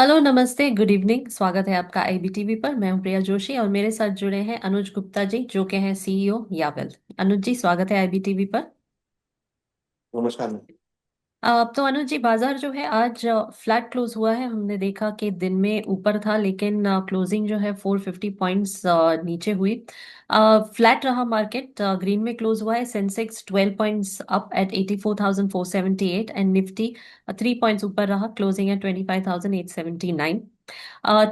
Hello, नमस्ते, good evening. स्वागत है आपका आईबीटीवी पर। मैं हूं प्रिया जोशी और मेरे साथ जुड़े हैं अनुज गुप्ता जी, जो कि हैं सीईओ यावेल। अनुज जी, स्वागत है आईबीटीवी पर। नमस्कार। तो अनुज जी, बाजार जो है आज फ्लैट क्लोज हुआ है। हमने देखा कि दिन में ऊपर था, लेकिन क्लोजिंग जो है 450 पॉइंट्स नीचे हुई। फ्लैट रहा मार्केट। ग्रीन में क्लोज हुआ है। Sensex 12 points up at 84,478 and Nifty 3 points ऊपर रहा, क्लोजिंग एट 25,879।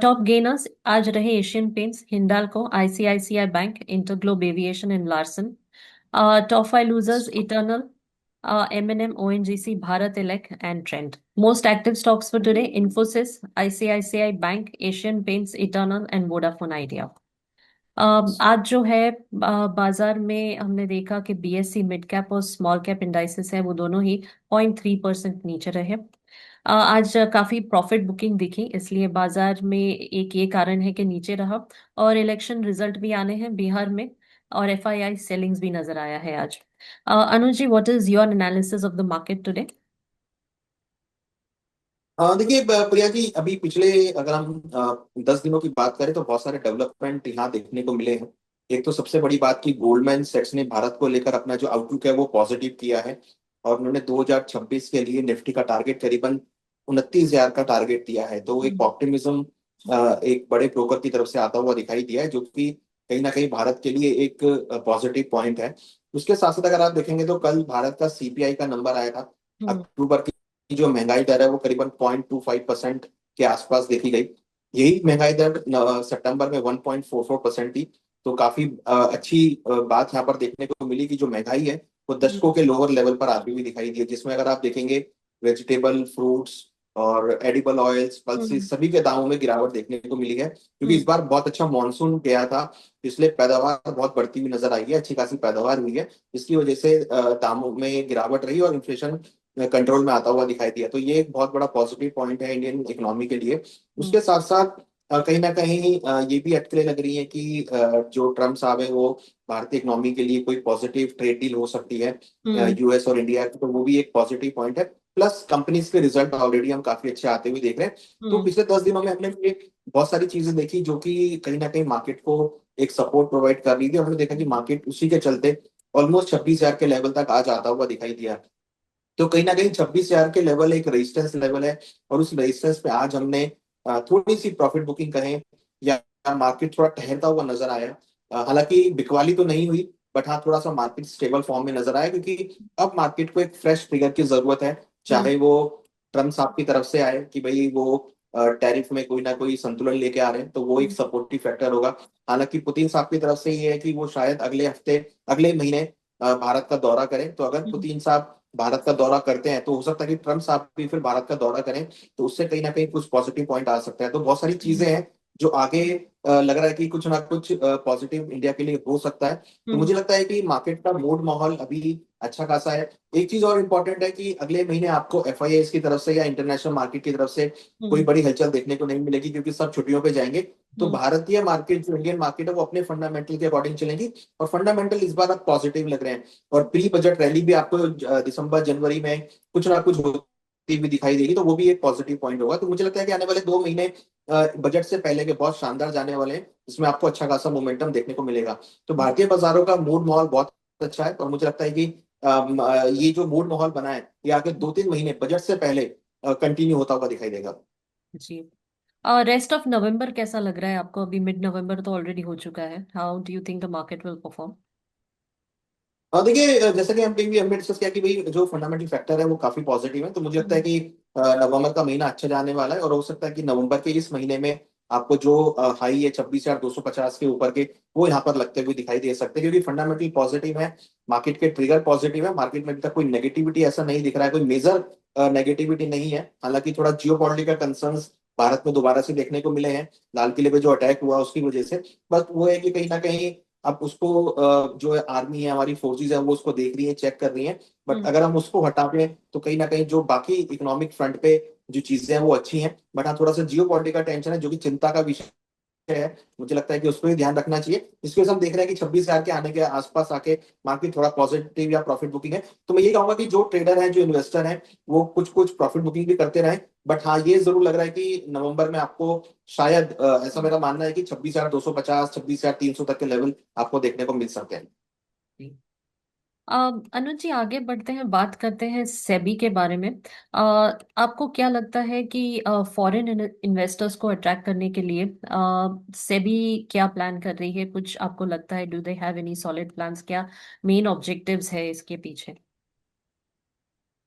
टॉप गेनर्स आज रहे Asian paints, Hindalco, ICICI bank, InterGlobe aviation and Larsen. Top five losers: eternal, M&M, ONGC, Bharat Elect, and Trent. Most active stocks for today: Infosys, ICICI Bank, Asian Paints, Eternal, and Vodafone Idea. आज जो है बाजार में हमने देखा कि BSc mid cap और small cap indices है, वो दोनों ही 0.3% नीचे रहे। आज काफी प्रॉफिट बुकिंग दिखी, इसलिए बाजार में एक ये कारण है कि नीचे रहा। और इलेक्शन रिजल्ट भी आने हैं बिहार में, और एफआईआई सेलिंग्स भी नजर आया है आज। Anuj ji, what is your analysis of the market today? देखिए प्रिया जी, अभी पिछले अगर हम 10 दिनों की बात करें तो बहुत सारे डेवलपमेंट यहाँ देखने को मिले हैं। एक तो सबसे बड़ी बात की गोल्डमैन सैक्स ने भारत को लेकर अपना जो आउटलुक है वो पॉजिटिव किया है। और उन्होंने 2026 के लिए निफ्टी का टारगेट करीबन 29,000 का टारगेट दिया है। तो एक ऑप्टिमिज्म एक बड़े ब्रोकर की तरफ से आता हुआ दिखाई दिया है, जो कि कहीं ना कहीं भारत के लिए एक पॉजिटिव पॉइंट है। उसके साथ साथ अगर आप देखेंगे तो कल भारत का सीपीआई का नंबर आया था। हम्म। अक्टूबर की जो महंगाई दर है वो करीबन 0.25% के आसपास देखी गई। यही महंगाई दर सितंबर में 1.44% थी। तो काफी अच्छी बात यहाँ पर देखने को मिली कि जो महंगाई है वो दशकों के लोअर लेवल पर आती हुई दिखाई दी है, जिसमें अगर आप देखेंगे वेजिटेबल, फ्रूट्स और एडिबल ऑयल्स, हम्म। पल्सेस सभी के दामों में गिरावट देखने को मिली है, क्योंकि इस हम्म। बार बहुत अच्छा मानसून गया था। इसलिए पैदावार बहुत बढ़ती हुई नजर आई है, अच्छी खासी पैदावार हुई है। इसकी वजह से दामों में गिरावट रही और इन्फ्लेशन कंट्रोल में आता हुआ दिखाई दिया। तो ये एक बहुत बड़ा पॉजिटिव पॉइंट है इंडियन इकोनॉमी के लिए। हम्म। उसके साथ साथ कहीं ना कहीं ये भी अटकलें लग रही है कि जो ट्रम्प साहब है वो भारतीय इकोनॉमी के लिए कोई पॉजिटिव ट्रेड डील हो सकती है हम्म। यूएस और इंडिया की। तो वो भी एक पॉजिटिव पॉइंट है। प्लस कंपनीज के रिजल्ट ऑलरेडी हम काफी अच्छे आते हुए देख रहे हैं। तो हम्म। पिछले 10 दिनों में हमने बहुत सारी चीजें देखी जो कि कहीं ना कहीं मार्केट को एक सपोर्ट प्रोवाइड कर रही थी। और हमने देखा कि मार्केट उसी के चलते ऑलमोस्ट 26,000 के लेवल तक आज आता हुआ दिखाई दिया। तो कहीं ना कहीं 26,000 के लेवल एक रेजिस्टेंस लेवल है। और उस रेजिस्टेंस पे आज हमने थोड़ी सी प्रॉफिट बुकिंग करें, या मार्केट थोड़ा ठहरता हुआ नजर आया। हालांकि बिकवाली तो नहीं हुई, बट हाँ थोड़ा सा मार्केट स्टेबल फॉर्म में नजर आया, क्योंकि अब मार्केट को एक फ्रेश फिगर की जरूरत है। हम्म। चाहे वो ट्रम्प साहब की तरफ से आए कि भाई वो टैरिफ में कोई ना कोई संतुलन लेके आ रहे हैं, तो वो एक हम्म। सपोर्टिव फैक्टर होगा। हालांकि पुतिन साहब की तरफ से ये है कि वो शायद अगले हफ्ते, अगले महीने भारत का दौरा करें। तो अगर हम्म। पुतिन साहब भारत का दौरा करते हैं तो हो सकता है कि ट्रम्प साहब भी फिर भारत का दौरा करें। तो उससे कहीं ना कहीं कुछ पॉजिटिव पॉइंट आ सकता है। तो बहुत सारी चीजें हैं जो आगे लग रहा है कि कुछ ना कुछ पॉजिटिव इंडिया के लिए हो सकता है। तो हम्म। मुझे लगता है कि मार्केट का मूड माहौल अभी अच्छा खासा है। एक चीज और इम्पोर्टेंट है कि अगले महीने आपको एफआईआई की तरफ से या इंटरनेशनल मार्केट की तरफ से कोई हम्म। बड़ी हलचल देखने को नहीं मिलेगी, क्योंकि सब छुट्टियों पे जाएंगे। तो हम्म। भारतीय मार्केट, जो इंडियन मार्केट है, वो अपने फंडामेंटल के अकॉर्डिंग चलेंगी। और फंडामेंटल इस बार अब पॉजिटिव लग रहे हैं। और प्री बजट रैली भी आपको दिसंबर जनवरी में कुछ ना कुछ होती भी दिखाई देगी। तो वो भी एक पॉजिटिव पॉइंट होगा। तो मुझे लगता है कि आने वाले 2 महीने बजट से पहले के बहुत शानदार जाने वाले हैं, जिसमें आपको अच्छा खासा मोमेंटम देखने को मिलेगा। तो भारतीय बाजारों का मूड माहौल बहुत अच्छा है। और मुझे लगता है कि ये जो मूड माहौल बना है ये आगे 2-3 महीने बजट से पहले कंटिन्यू होता हुआ दिखाई देगा। जी। रेस्ट ऑफ नवंबर कैसा लग रहा है आपको? अभी मिड नवंबर तो ऑलरेडी हो चुका है। How do you think the market will perform? हाँ देखिए, जैसे कि हमने डिस्कस किया कि भाई जो फंडामेंटल फैक्टर है वो काफी पॉजिटिव है। तो मुझे लगता है हम्म। कि नवंबर का महीना अच्छा जाने वाला है। और हो सकता है कि नवंबर के इस महीने में आपको जो हाई है 26,250 के ऊपर के, वो यहाँ पर लगते हुए दिखाई दे सकते हैं, क्योंकि फंडामेंटल पॉजिटिव है। मार्केट के ट्रिगर पॉजिटिव है। मार्केट में अभी तक कोई नेगेटिविटी ऐसा नहीं दिख रहा है, कोई मेजर नेगेटिविटी नहीं है। हालांकि थोड़ा जियो पॉलिटिकल कंसर्न्स भारत में दोबारा से देखने को मिले हैं, लाल किले पे जो अटैक हुआ उसकी वजह से। बस वो है कि कहीं ना कहीं अब उसको जो आर्मी है, हमारी फोर्सेज है, वो उसको देख रही है, चेक कर रही है। बट हम्म। अगर हम उसको हटा दें तो कहीं ना कहीं जो बाकी इकोनॉमिक फ्रंट पे जो चीजें हैं वो अच्छी हैं। बट हाँ थोड़ा सा जियो पॉलिटिकल टेंशन है, जो कि चिंता का विषय है। मुझे लगता है कि उसको भी ध्यान रखना चाहिए। इसके वजह से हम देख रहे हैं कि 26,000 के आने के आसपास आके मार्केट थोड़ा पॉजिटिव या प्रॉफिट बुकिंग है। तो मैं ये कहूंगा कि जो ट्रेडर हैं, जो इन्वेस्टर हैं, वो कुछ कुछ प्रॉफिट बुकिंग भी करते रहे। बट हाँ, ये जरूर लग रहा है कि नवंबर में आपको शायद ऐसा मेरा मानना है कि 26,250, 26,300 तक के लेवल आपको देखने को मिल सकते हैं। अनुज जी, आगे बढ़ते हैं, बात करते हैं सेबी के बारे में। आपको क्या लगता है कि फॉरेन इन्वेस्टर्स को अट्रैक्ट करने के लिए सेबी क्या प्लान कर रही है? कुछ आपको लगता है, do they have any solid plans? क्या मेन ऑब्जेक्टिव्स है इसके पीछे?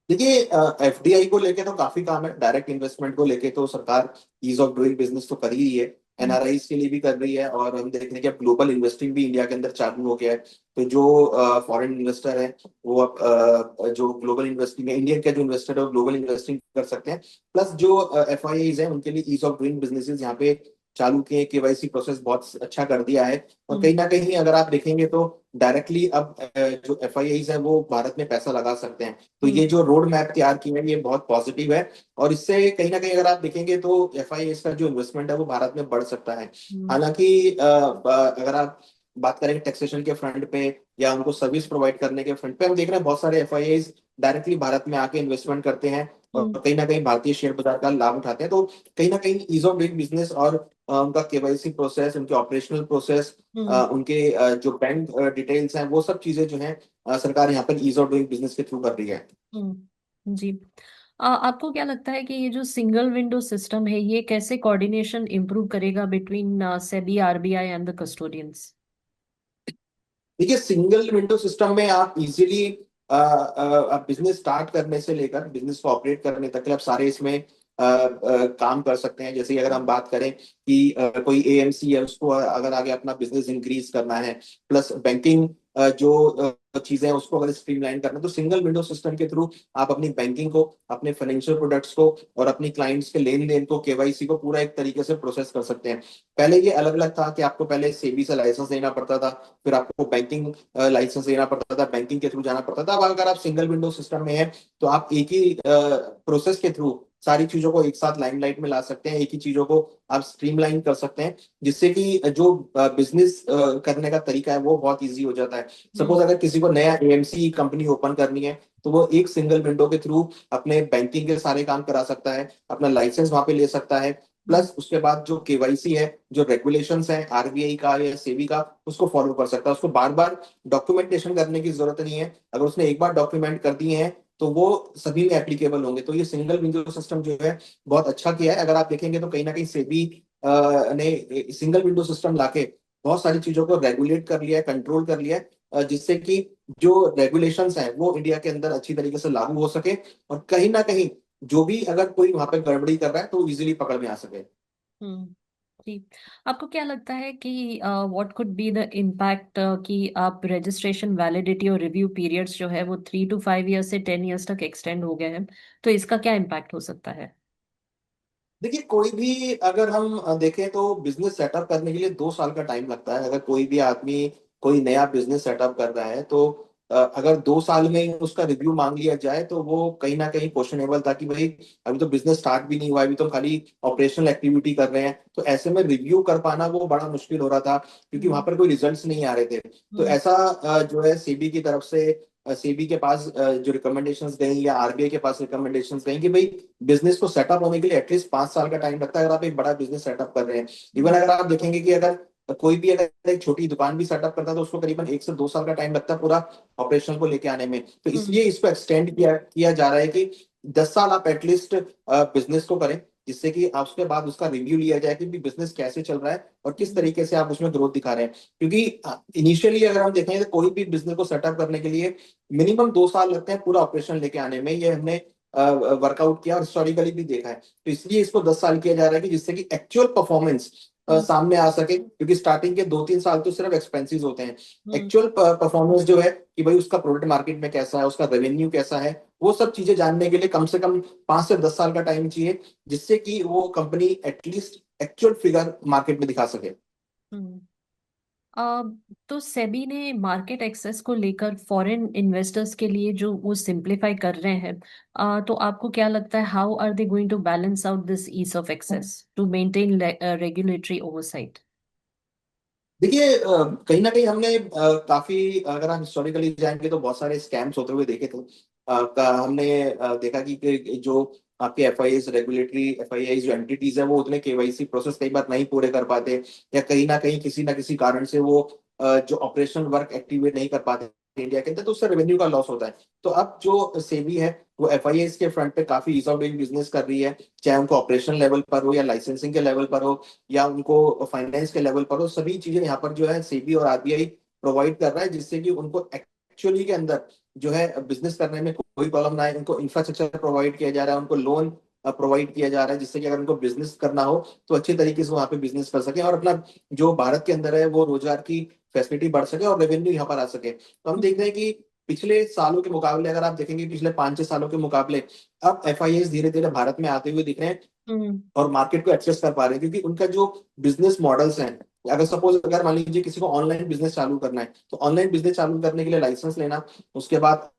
देखिए, एफडीआई को लेके तो काफी काम है, डायरेक्ट इन्वेस्टमेंट को लेके तो सरकार ईज ऑफ डूइंग बिजनेस तो कर ही रही है, हम्म। एनआरआईज के लिए भी कर रही है, और हम देख रहे हैं कि अब ग्लोबल इन्वेस्टिंग भी इंडिया के अंदर चालू हो गया है। तो जो फॉरेन इन्वेस्टर है वो अब जो ग्लोबल इन्वेस्टिंग है, इंडियन का जो इन्वेस्टर है वो ग्लोबल इन्वेस्टिंग कर सकते हैं। प्लस जो एफआईआईज है उनके लिए ईज ऑफ डूइंग बिजनेसेस यहाँ पे चालू किए, केवाईसी प्रोसेस बहुत अच्छा कर दिया है। और हम्म। कहीं ना कहीं अगर आप देखेंगे तो डायरेक्टली अब जो एफआईआईज है वो भारत में पैसा लगा सकते हैं। तो हम्म। ये जो रोड मैप तैयार किया है ये बहुत पॉजिटिव है। और इससे कहीं ना कहीं अगर आप देखेंगे तो एफआईएस का जो इन्वेस्टमेंट है वो भारत में बढ़ सकता है। हम्म। हालांकि अगर आप बात करेंगे टैक्सेशन के फ्रंट पे या उनको सर्विस प्रोवाइड करने के फ्रंट पे, हम देख रहे हैं बहुत सारे एफआईआईज डायरेक्टली भारत में आके इन्वेस्टमेंट करते हैं और हम्म। कहीं ना कहीं भारतीय शेयर बाजार का लाभ उठाते हैं। तो कहीं ना कहीं ईज ऑफ डूइंग बिजनेस और उनका केवाईसी प्रोसेस, उनके ऑपरेशनल प्रोसेस, हम्म। उनके जो बैंक डिटेल्स हैं, वो सब चीजें जो हैं सरकार यहाँ पर ईज ऑफ डूइंग बिजनेस के थ्रू कर रही है। जी। आपको क्या लगता है कि ये जो सिंगल विंडो सिस्टम है, ये कैसे कोऑर्डिनेशन इंप्रूव करेगा between SEBI, RBI and the custodians? देखिए, सिंगल विंडो सिस्टम में आप इजीली बिजनेस स्टार्ट करने से लेकर बिजनेस को ऑपरेट करने तक के आप सारे इसमें काम कर सकते हैं। जैसे अगर हम बात करें कि कोई एएमसी है, उसको अगर आगे अपना बिजनेस इंक्रीज करना है, प्लस बैंकिंग जो चीजें हैं उसको अगर स्ट्रीमलाइन करना है, तो सिंगल विंडो सिस्टम के थ्रू आप अपनी बैंकिंग को, अपने फाइनेंशियल प्रोडक्ट्स को और अपनी क्लाइंट्स के लेन देन को, केवाईसी को पूरा एक तरीके से प्रोसेस कर सकते हैं। पहले ये अलग अलग था कि आपको पहले सेबी से लाइसेंस लेना पड़ता था, फिर आपको बैंकिंग लाइसेंस लेना पड़ता था, बैंकिंग के थ्रू जाना पड़ता था। अब अगर आप सिंगल विंडो सिस्टम में है तो आप एक ही प्रोसेस के थ्रू सारी चीजों को एक साथ लाइमलाइट में ला सकते हैं, एक ही चीजों को आप स्ट्रीमलाइन कर सकते हैं, जिससे कि जो बिजनेस करने का तरीका है वो बहुत इजी हो जाता है। हम्म। सपोज अगर किसी को नया एएमसी कंपनी ओपन करनी है तो वो एक सिंगल विंडो के थ्रू अपने बैंकिंग के सारे काम करा सकता है, अपना लाइसेंस वहां पे ले सकता है। हम्म। प्लस उसके बाद जो केवाईसी है, जो रेगुलेशंस है आरबीआई का या सेबी का, उसको फॉलो कर सकता है। उसको बार बार डॉक्यूमेंटेशन करने की जरूरत नहीं है, अगर उसने एक बार डॉक्यूमेंट कर दिए हैं तो वो सभी में एप्लीकेबल होंगे। तो ये सिंगल विंडो सिस्टम जो है बहुत अच्छा किया है। अगर आप देखेंगे तो कहीं ना कहीं सेबी ने सिंगल विंडो सिस्टम लाके बहुत सारी चीजों को रेगुलेट कर लिया है, कंट्रोल कर लिया है, जिससे कि जो रेगुलेशंस हैं वो इंडिया के अंदर अच्छी तरीके से लागू हो सके, और कहीं ना कहीं जो भी अगर कोई वहां पे गड़बड़ी कर रहा है तो इजीली पकड़ में आ सके। हम्म। जी। आपको क्या लगता है कि what could be the impact कि आप रजिस्ट्रेशन, वैलिडिटी और रिव्यू पीरियड्स जो है वो 3 to 5 ईयर्स से 10 ईयर्स तक एक्सटेंड हो गए हैं? तो इसका क्या इम्पैक्ट हो सकता है? देखिए, कोई भी अगर हम देखें तो बिजनेस सेटअप करने के लिए 2 साल का टाइम लगता है। अगर कोई भी आदमी कोई नया बिजनेस सेटअप कर रहा है तो अगर 2 साल में उसका रिव्यू मांग लिया जाए तो वो कहीं ना कहीं क्वेश्चनेबल था कि भाई अभी तो बिजनेस स्टार्ट भी नहीं हुआ, अभी तो खाली ऑपरेशनल एक्टिविटी कर रहे हैं। तो ऐसे में रिव्यू कर पाना वो बड़ा मुश्किल हो रहा था, क्योंकि वहां हम्म। पर कोई रिजल्ट्स नहीं आ रहे थे। तो हम्म। ऐसा जो है सेबी की तरफ से, सेबी के पास जो रिकमेंडेशंस गई या आरबीआई के पास रिकमेंडेशंस गई कि भाई बिजनेस को सेटअप होने के लिए एटलीस्ट 5 साल का टाइम लगता है अगर आप एक बड़ा बिजनेस सेटअप कर रहे हैं। इवन हम्म। अगर आप देखेंगे कि अगर कोई भी अगर एक छोटी दुकान भी सेटअप करता है तो उसको करीबन 1 से 2 साल का टाइम लगता है पूरा ऑपरेशन को लेके आने में। तो हम्म। इसलिए इसको एक्सटेंड किया जा रहा है कि 10 साल आप एटलीस्ट बिजनेस को करें, जिससे कि आप उसके बाद उसका रिव्यू लिया जाए कि बिजनेस कैसे चल रहा है और किस हम्म। तरीके से आप उसमें ग्रोथ दिखा रहे हैं। क्योंकि इनिशियली अगर हम देखें तो कोई भी बिजनेस को सेटअप करने के लिए मिनिमम 2 साल लगते हैं पूरा ऑपरेशन लेके आने में। ये हमने वर्कआउट किया और हिस्टोरिकली भी देखा है। तो इसलिए इसको 10 साल किया जा रहा है कि जिससे कि एक्चुअल परफॉर्मेंस हम्म। सामने आ सके, क्योंकि स्टार्टिंग के 2-3 साल तो सिर्फ एक्सपेंसेस होते हैं। हम्म। एक्चुअल परफॉर्मेंस जो है कि भाई उसका प्रोडक्ट मार्केट में कैसा है, उसका रेवेन्यू कैसा है, वो सब चीजें जानने के लिए कम से कम 5 से 10 साल का टाइम चाहिए, जिससे कि वो company at least actual figure market में दिखा सके। हम्म। अ, तो सेबी ने मार्केट एक्सेस को लेकर फॉरेन इन्वेस्टर्स के लिए जो वो सिंप्लीफाई कर रहे हैं, तो आपको क्या लगता है, how are they going to balance out this ease of access to maintain regulatory oversight? देखिए, कहीं ना कहीं हमने काफी, अगर हम हिस्टोरिकली जाएंगे तो बहुत सारे स्कैम्स होते हुए देखे थे। हमने देखा कि जो आपके एफआईएस रेगुलेटरी एफआईआई जो एंटिटीज है वो उतने केवाईसी प्रोसेस कई बार नहीं पूरे कर पाते, या कहीं ना किसी कारण से वो जो ऑपरेशन वर्क एक्टिवेट नहीं कर पाते इंडिया के अंदर, तो उससे रेवेन्यू का लॉस होता है। तो अब जो सेबी है वो एफआईएस के फ्रंट पे काफी ईज ऑफ डूइंग बिजनेस कर रही है, चाहे उनको ऑपरेशन लेवल पर हो या लाइसेंसिंग के लेवल पर हो या उनको फाइनेंस के लेवल पर हो, सभी चीजें यहाँ पर जो है सेबी और आरबीआई प्रोवाइड कर रहा है, जिससे कि उनको एक्चुअली के अंदर जो है बिजनेस करने में कोई प्रॉब्लम ना आए। उनको इंफ्रास्ट्रक्चर प्रोवाइड किया जा रहा है, उनको लोन प्रोवाइड किया जा रहा है, जिससे कि अगर उनको बिजनेस करना हो तो अच्छे तरीके से वहां पे बिजनेस कर सके और अपना जो भारत के अंदर है वो रोजगार की फैसिलिटी बढ़ सके और रेवेन्यू यहाँ पर आ सके। तो हम देख रहे हैं कि पिछले सालों के मुकाबले अगर आप देखेंगे पिछले 5-6 सालों के मुकाबले अब एफआईएस धीरे धीरे भारत में आते हुए दिख रहे हैं हम्म। और मार्केट को एक्सेस कर पा रहे हैं, क्योंकि उनका जो बिजनेस मॉडल्स हैं, अगर सपोज अगर मान लीजिए किसी को ऑनलाइन बिजनेस चालू करना है तो ऑनलाइन बिजनेस चालू करने के लिए लाइसेंस लेना, उसके बाद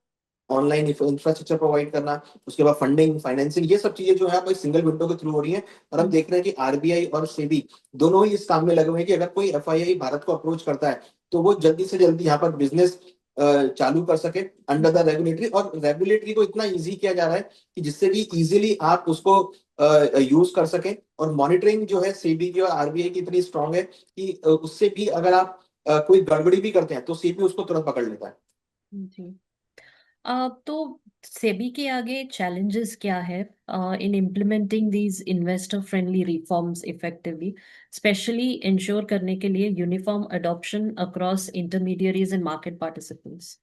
ऑनलाइन इंफ्रास्ट्रक्चर प्रोवाइड करना, उसके बाद फंडिंग फाइनेंसिंग, ये सब चीजें जो है आप सिंगल विंडो के थ्रू हो रही हैं। और हम देख रहे हैं कि आरबीआई और सेबी दोनों ही इस काम में लगे हुए हैं कि अगर कोई एफआईआई भारत को अप्रोच करता है तो वो जल्दी से जल्दी यहाँ पर बिजनेस चालू कर सके अंडर द रेगुलेटरी। और रेगुलेटरी को इतना इजी किया जा रहा है कि जिससे कि इजीली आप उसको यूज कर सके। और मॉनिटरिंग जो है सेबी की और आरबीआई की इतनी स्ट्रांग है कि उससे भी अगर आप कोई गड़बड़ी भी करते हैं तो सेबी उसको तुरंत पकड़ लेता है। जी। तो सेबी के आगे चैलेंजेस क्या है in implementing these investor friendly reforms effectively, specially ensure करने के लिए uniform adoption across intermediaries and market participants?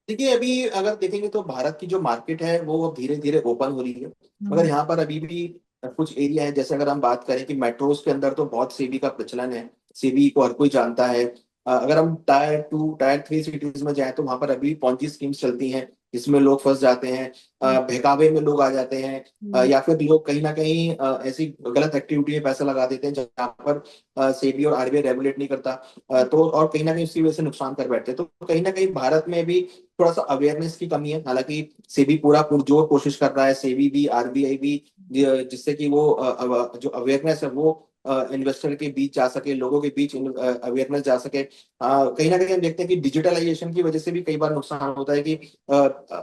देखिए अभी अगर देखेंगे तो भारत की जो मार्केट है वो धीरे धीरे ओपन हो रही है, मगर यहाँ पर अभी भी कुछ एरिया है, जैसे अगर हम बात करें कि मेट्रोज के अंदर तो बहुत सेबी का प्रचलन है, सेबी को हर कोई जानता है। अगर हम टायर 2 टायर 3 सिटीज में जाए तो वहां पर अभी पॉन्जी स्कीम्स चलती हैं जिसमें लोग फंस जाते हैं, बहकावे में लोग आ जाते हैं, या फिर लोग कहीं ना कहीं ऐसी गलत एक्टिविटी में पैसा लगा देते हैं जहाँ पर सेबी और आरबीआई रेगुलेट नहीं करता। तो और कहीं ना कहीं उसकी वजह से नुकसान कर बैठते हैं। तो कहीं ना कहीं भारत में भी थोड़ा सा अवेयरनेस की कमी है, हालांकि सेबी पूरा पुरजोर कोशिश कर रहा है, सेबी भी आरबीआई भी, जिससे कि वो जो अवेयरनेस है वो इन्वेस्टर के बीच जा सके, लोगों के बीच अवेयरनेस जा सके। कहीं ना कहीं हम देखते हैं कि डिजिटलाइजेशन की वजह से भी कई बार नुकसान होता है कि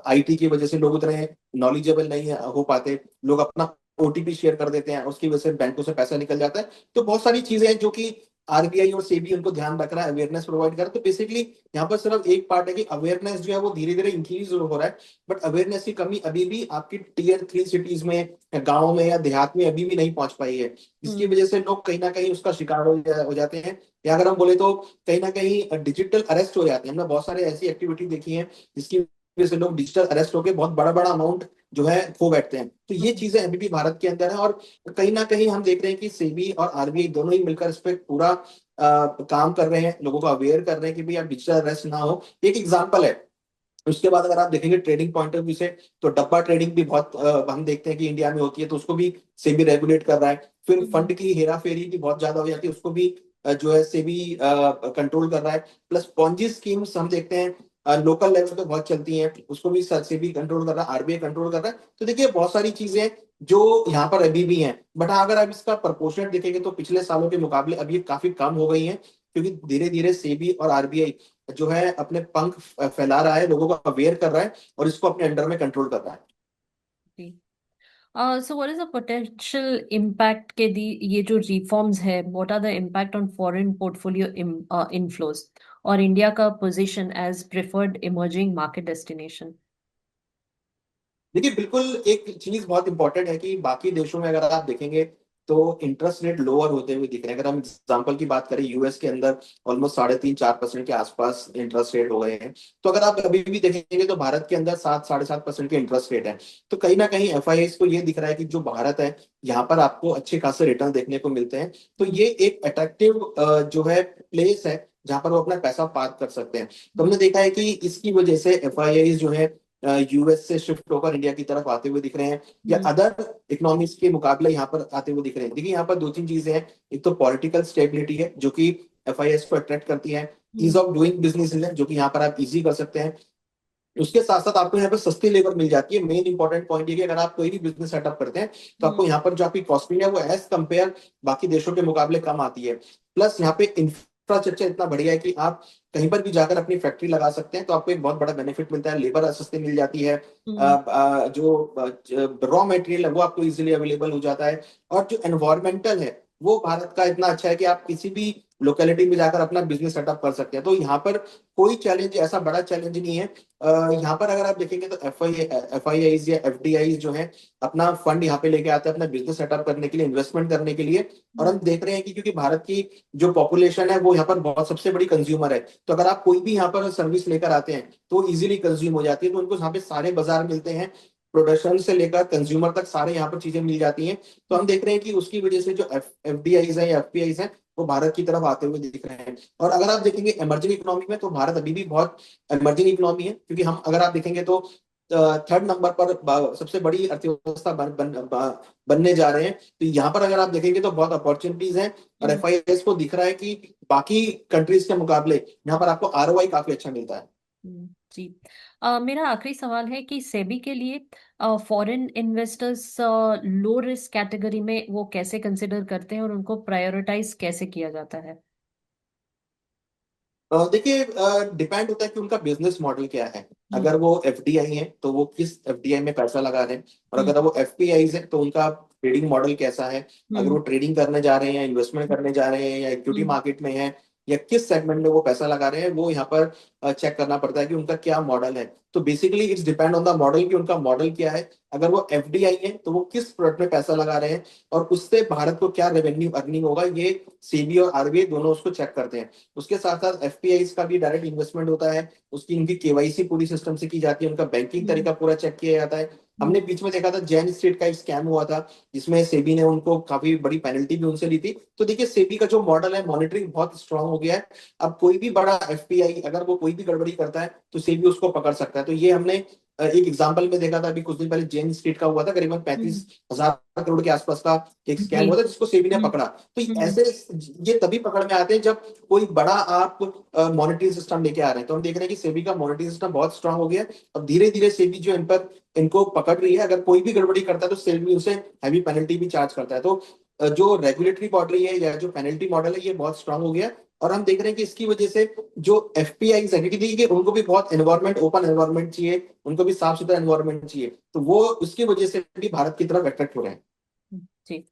आईटी की वजह से लोग उतने नॉलेजेबल नहीं हो पाते, लोग अपना ओटीपी शेयर कर देते हैं, उसकी वजह से बैंकों से पैसा निकल जाता है। तो बहुत सारी चीजें हैं जो कि आरबीआई और सेबी उनको ध्यान रख रहा है, अवेयरनेस प्रोवाइड कर रहा है। तो बेसिकली यहाँ पर सिर्फ एक पार्ट है कि अवेयरनेस जो है वो धीरे धीरे इंक्रीज हो रहा है, बट अवेयरनेस की कमी अभी भी आपकी टियर 3 सिटीज में या गाँव में या देहात में अभी भी नहीं पहुंच पाई है, जिसकी वजह से लोग कहीं ना कहीं उसका शिकार हो जाते हैं। या अगर हम बोले तो कहीं ना कहीं डिजिटल अरेस्ट हो जाते हैं। हमने बहुत सारे ऐसी एक्टिविटी देखी है जिसकी वजह से लोग डिजिटल अरेस्ट होकर बहुत बड़ा बड़ा अमाउंट जो है खो बैठते हैं। तो ये चीजें अभी भी भारत के अंदर है, और कहीं ना कहीं हम देख रहे हैं कि सेबी और आरबीआई दोनों ही मिलकर इस पे पूरा काम कर रहे हैं, लोगों को अवेयर कर रहे हैं कि भाई आप डिजिटल अरेस्ट ना हो। एक एग्जांपल है। उसके बाद अगर आप देखेंगे ट्रेडिंग पॉइंट ऑफ व्यू से, तो डब्बा ट्रेडिंग भी बहुत हम देखते हैं कि इंडिया में होती है, तो उसको भी सेबी रेगुलेट कर रहा है। फिर फंड की हेरा फेरी भी बहुत ज्यादा हो जाती है, उसको भी जो है सेबी कंट्रोल कर रहा है। प्लस पॉन्जी स्कीम्स हम देखते हैं लोकल लेवल पे बहुत चलती हैं, उसको भी सेबी कंट्रोल कर रहा है, आरबीआई कंट्रोल कर रहा है। तो देखिए बहुत सारी चीजें हैं जो यहाँ पर अभी भी हैं, बट हाँ अगर आप इसका प्रपोर्शनेट देखेंगे तो पिछले सालों के मुकाबले अभी काफी कम हो गई हैं, क्योंकि धीरे धीरे सेबी और आरबीआई जो है अपने पंख फैला रहा है, लोगों को अवेयर कर रहा है और इसको अपने अंडर में कंट्रोल कर रहा है। So what is the potential impact के दी ये जो reforms है, what are the impact on foreign portfolio inflows और इंडिया का position as preferred emerging market destination? देखिए बिल्कुल एक चीज बहुत इंपॉर्टेंट है कि बाकी देशों में अगर आप देखेंगे तो इंटरेस्ट रेट लोअर होते हुए दिख रहे हैं। अगर हम एग्जांपल की बात करें, यूएस के अंदर ऑलमोस्ट 3.5-4% के आसपास इंटरेस्ट रेट हो गए हैं। तो अगर आप अभी भी देखेंगे तो भारत के अंदर 7-7.5% के इंटरेस्ट रेट है। तो कहीं ना कहीं एफआईआई को ये दिख रहा है कि जो भारत है यहाँ पर आपको अच्छे खासे रिटर्न देखने को मिलते हैं। तो ये एक अट्रैक्टिव जो है प्लेस है जहां पर वो अपना पैसा पार्क कर सकते हैं। तो हमने देखा है कि इसकी वजह से एफआईआई जो है यूएस से शिफ्ट होकर इंडिया की तरफ आते हुए दिख रहे हैं, या अदर इकोनॉमिक्स के मुकाबले यहाँ पर आते हुए दिख रहे हैं। देखिए यहाँ पर 2-3 चीजें हैं। एक तो पॉलिटिकल स्टेबिलिटी है जो कि एफआईएस को अट्रैक्ट करती है, ईज ऑफ डूइंग बिजनेस है जो कि यहाँ पर आप इजी कर सकते हैं, उसके साथ साथ आपको यहाँ पर सस्ती लेबर मिल जाती है। मेन इंपॉर्टेंट पॉइंट ये कि अगर आप कोई भी बिजनेस सेटअप करते हैं तो आपको यहाँ पर जो आपकी कॉस्टिंग है वो एज कंपेयर बाकी देशों के मुकाबले कम आती है। प्लस यहाँ पे इंफ्रास्ट्रक्चर इतना बढ़िया है कि आप कहीं पर भी जाकर अपनी फैक्ट्री लगा सकते हैं, तो आपको एक बहुत बड़ा बेनिफिट मिलता है, लेबर सस्ती मिल जाती है, हम्म। जो रॉ मटेरियल है वो आपको इजीली अवेलेबल हो जाता है, और जो एनवायरमेंटल है वो भारत का इतना अच्छा है कि आप किसी भी लोकेलिटी में जाकर अपना बिजनेस सेटअप कर सकते हैं। तो यहाँ पर कोई चैलेंज, ऐसा बड़ा चैलेंज नहीं है। यहाँ पर अगर आप देखेंगे तो एफ आई आईज या एफडीआईज जो है अपना फंड यहाँ पे लेके आते हैं अपना बिजनेस सेटअप करने के लिए, इन्वेस्टमेंट करने के लिए। और हम देख रहे हैं कि क्योंकि भारत की जो पॉपुलेशन है वो यहाँ पर बहुत सबसे बड़ी कंज्यूमर है, तो अगर आप कोई भी यहाँ पर सर्विस लेकर आते हैं तो इजीली कंज्यूम हो जाती है, तो उनको यहाँ पे सारे बाजार मिलते हैं, प्रोडक्शन से लेकर कंज्यूमर तक सारे यहाँ पर चीजें मिल जाती हैं। तो हम देख रहे हैं कि उसकी वजह से जो एफडीआईज है या एफपीआईज है वो भारत की तरफ आते हुए दिख रहे हैं। और अगर आप देखेंगे इमर्जिंग इकोनॉमी में, तो भारत अभी भी बहुत इमर्जिंग इकोनॉमी है, क्योंकि हम अगर आप देखेंगे तो थर्ड नंबर पर सबसे बड़ी अर्थव्यवस्था बनने जा रहे हैं। तो यहाँ पर अगर आप देखेंगे तो बहुत अपॉर्चुनिटीज हैं, और हम्म। एफआईएस को दिख रहा है कि बाकी कंट्रीज के मुकाबले यहाँ पर आपको आरओआई काफी अच्छा मिलता है। जी। मेरा आखिरी सवाल है कि सेबी के लिए foreign investors low risk category में वो कैसे कंसिडर करते हैं और उनको प्रायोरिटाइज कैसे किया जाता है? देखिए, डिपेंड होता है कि उनका बिजनेस मॉडल क्या है। अगर हम्म। वो एफडीआई है तो वो किस एफडीआई में पैसा लगा रहे हैं, और हम्म। अगर वो एफपीआई है तो उनका ट्रेडिंग मॉडल कैसा है। अगर हम्म। वो ट्रेडिंग करने जा रहे हैं, इन्वेस्टमेंट करने जा रहे हैं, या इक्विटी हम्म। मार्केट में है, या किस सेगमेंट में वो पैसा लगा रहे हैं, वो यहाँ पर चेक करना पड़ता है कि उनका क्या मॉडल है। तो basically it's depend on the model कि उनका मॉडल क्या है। अगर वो एफडीआई है तो वो किस प्रोडक्ट में पैसा लगा रहे हैं, और उससे भारत को क्या रेवेन्यू अर्निंग होगा, ये सेबी और आरबीआई दोनों उसको चेक करते हैं। उसके साथ साथ एफपीआई का भी डायरेक्ट इन्वेस्टमेंट होता है, उसकी इनकी केवाईसी पूरी सिस्टम से की जाती है, उनका बैंकिंग हम्म। तरीका पूरा चेक किया जाता है। हम्म। हमने बीच में देखा था जैन स्ट्रीट का एक स्कैम हुआ था, जिसमें सेबी ने उनको काफी बड़ी पेनल्टी भी उनसे ली थी। तो देखिए, सेबी का जो मॉडल है मॉनिटरिंग बहुत स्ट्रांग हो गया है। अब कोई भी बड़ा एफपीआई अगर वो कोई भी गड़बड़ी करता है तो सेबी उसको पकड़ सकता है। तो ये हमने एक एग्जांपल में देखा था अभी कुछ दिन पहले, जेन स्ट्रीट का हुआ था, करीबन हम्म। 35,000 करोड़ के आसपास का एक जी। स्कैम हुआ था, जिसको सेबी ने हम्म। पकड़ा। तो हम्म। ऐसे ये तभी पकड़ में आते हैं जब कोई बड़ा आप मॉनिटरी सिस्टम लेके आ रहे हैं। तो हम देख रहे हैं कि सेबी का मॉनिटरी सिस्टम बहुत स्ट्रांग हो गया है। अब धीरे धीरे सेबी जो इन पर इनको पकड़ रही है, अगर कोई भी गड़बड़ी करता है तो सेबी उसे हैवी पेनल्टी भी चार्ज करता है। तो जो रेगुलेटरी बॉडी है या जो पेनल्टी मॉडल है ये बहुत स्ट्रांग हो गया है। और हम देख रहे हैं कि इसकी वजह से जो एफपीआई है, क्योंकि देखिए उनको भी बहुत एनवायरमेंट, ओपन एनवायरमेंट चाहिए, उनको भी साफ सुथरा एनवायरमेंट चाहिए, तो वो उसकी वजह से भी भारत की तरफ अट्रैक्ट हो रहे हैं। जी।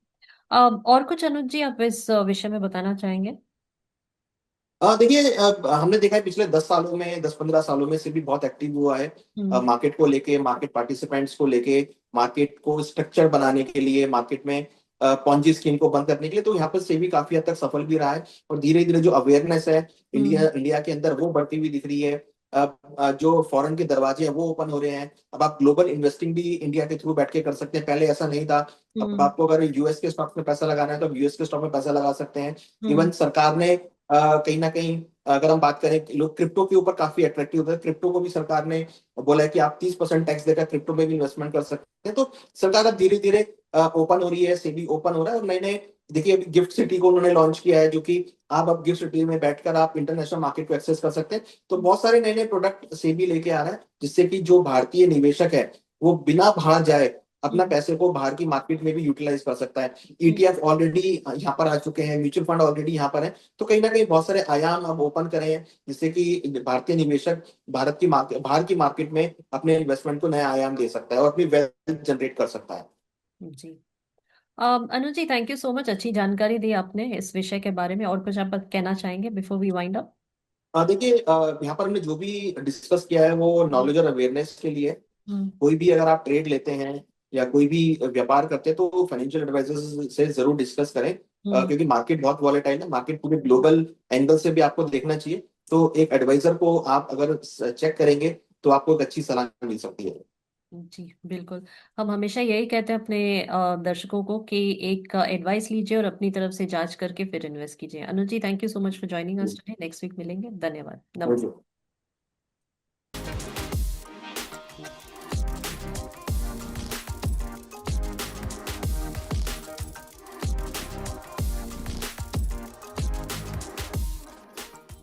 और कुछ अनुज जी आप इस विषय में बताना चाहेंगे? देखिए, हमने देखा है पिछले 10 सालों में, 10-15 सालों में से भी बहुत एक्टिव हुआ है हम्म। मार्केट को लेके, मार्केट पार्टिसिपेंट्स को लेके, मार्केट को स्ट्रक्चर बनाने के लिए, मार्केट में पॉन्जी स्कीम को बंद करने के लिए। तो यहाँ पर सेबी काफी हद तक सफल भी रहा है, और धीरे धीरे जो अवेयरनेस है हम्म। इंडिया इंडिया के अंदर वो बढ़ती हुई दिख रही है। जो फॉरेन के दरवाजे हैं वो ओपन हो रहे हैं। अब आप ग्लोबल इन्वेस्टिंग भी इंडिया के थ्रू बैठ के कर सकते हैं, पहले ऐसा नहीं था। अब हम्म। आपको अगर यूएस के स्टॉक में पैसा लगाना है तो आप यूएस के स्टॉक में पैसा लगा सकते हैं। हम्म। इवन सरकार ने कहीं ना कहीं, अगर हम बात करें कि लोग क्रिप्टो के ऊपर काफी अट्रैक्टिव होते हैं, क्रिप्टो को भी सरकार ने बोला है कि आप 30% टैक्स देकर क्रिप्टो में भी इन्वेस्टमेंट कर सकते हैं। तो सरकार अब धीरे धीरे ओपन हो रही है, सेबी ओपन हो रहा है, और नए नए, देखिए अभी गिफ्ट सिटी को उन्होंने लॉन्च किया है, जो कि आप अब गिफ्ट सिटी में बैठकर आप इंटरनेशनल मार्केट को एक्सेस कर सकते हैं। तो बहुत सारे नए नए प्रोडक्ट सेबी लेके आ रहा है, जिससे कि जो भारतीय निवेशक है वो बिना बाहर जाए अपना हम्म। पैसे को बाहर की मार्केट में भी यूटिलाइज कर सकता है। हम्म। ईटीएफ ऑलरेडी यहाँ पर आ चुके हैं, म्यूचुअल फंड ऑलरेडी यहाँ पर है। तो कहीं ना कहीं बहुत सारे आयाम अब ओपन करे हैं, जिससे कि भारतीय निवेशक भारत की मार्केट, बाहर की मार्केट में अपने इन्वेस्टमेंट को नया आयाम दे सकता है और अपनी वेल्थ जनरेट कर सकता है। जी। अनुज ji thank you so much, अच्छी जानकारी दी आपने इस विषय के बारे में। और कुछ आप कहना चाहेंगे बिफोर वी वाइंड अप? देखिए, यहाँ पर हमने जो भी डिस्कस किया है वो नॉलेज और अवेयरनेस के लिए। हम्म। कोई भी अगर आप ट्रेड लेते हैं या कोई भी व्यापार करते हैं तो फाइनेंशियल एडवाइजर से जरूर डिस्कस करें, हम्म। क्योंकि मार्केट बहुत वॉलेटाइल है, मार्केट पूरे ग्लोबल एंगल से भी आपको देखना चाहिए। तो एक एडवाइजर को आप अगर चेक करेंगे तो आपको एक अच्छी सलाह मिल सकती है। जी बिल्कुल। हम हमेशा यही कहते हैं अपने दर्शकों को कि एक एडवाइस लीजिए और अपनी तरफ से जांच करके फिर इन्वेस्ट कीजिए। Anuj ji thank you so much for joining us today. Next week मिलेंगे। धन्यवाद। थैंक नमस्ते। यू।